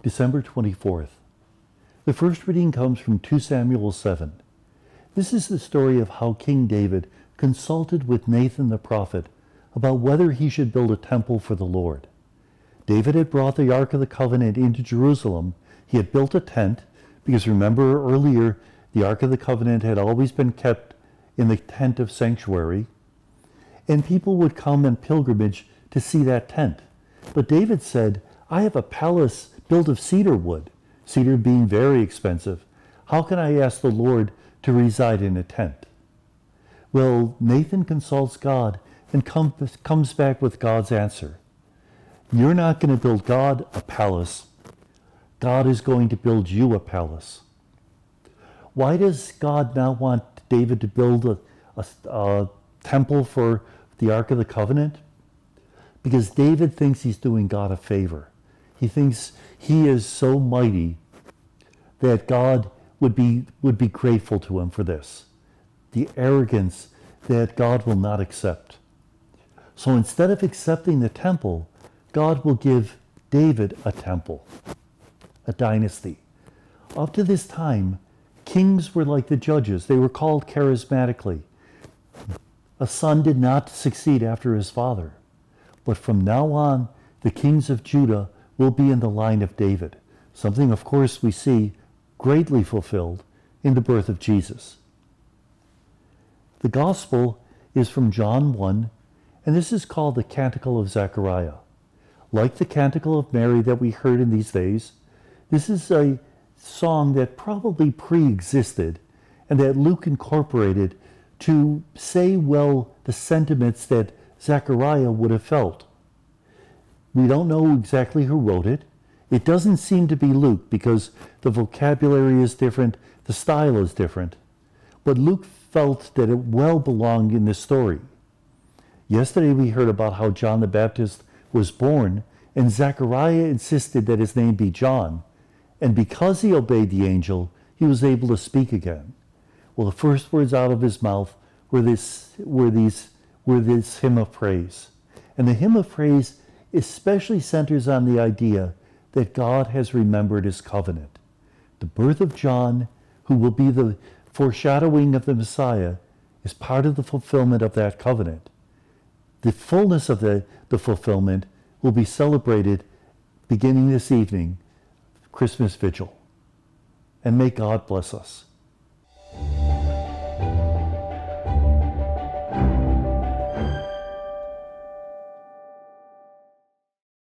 December 24th. The first reading comes from 2 Samuel 7. This is the story of how King David consulted with Nathan the prophet about whether he should build a temple for the Lord. David had brought the Ark of the Covenant into Jerusalem. He had built a tent, because remember earlier, the Ark of the Covenant had always been kept in the tent of sanctuary, and people would come and pilgrimage to see that tent. But David said, I have a palace built of cedar wood, cedar being very expensive. How can I ask the Lord to reside in a tent? Well, Nathan consults God and comes back with God's answer. You're not going to build God a palace. God is going to build you a palace. Why does God not want David to build a temple for the Ark of the Covenant? Because David thinks he's doing God a favor. He thinks he is so mighty that God would be grateful to him for this. The arrogance that God will not accept. So instead of accepting the temple, God will give David a temple, a dynasty. Up to this time, kings were like the judges. They were called charismatically. A son did not succeed after his father. But from now on, the kings of Judah will be in the line of David. Something, of course, we see greatly fulfilled in the birth of Jesus. The gospel is from John 1, and this is called the Canticle of Zechariah. Like the Canticle of Mary that we heard in these days, this is a song that probably pre-existed and that Luke incorporated to say well the sentiments that Zechariah would have felt. We don't know exactly who wrote it. It doesn't seem to be Luke because the vocabulary is different, the style is different. But Luke felt that it well belonged in this story. Yesterday we heard about how John the Baptist was born, and Zechariah insisted that his name be John. And because he obeyed the angel, he was able to speak again. Well, the first words out of his mouth were this hymn of praise. And the hymn of praise especially centers on the idea that God has remembered his covenant. The birth of John, who will be the foreshadowing of the Messiah, is part of the fulfillment of that covenant. The fullness of the fulfillment will be celebrated beginning this evening, Christmas Vigil. And may God bless us.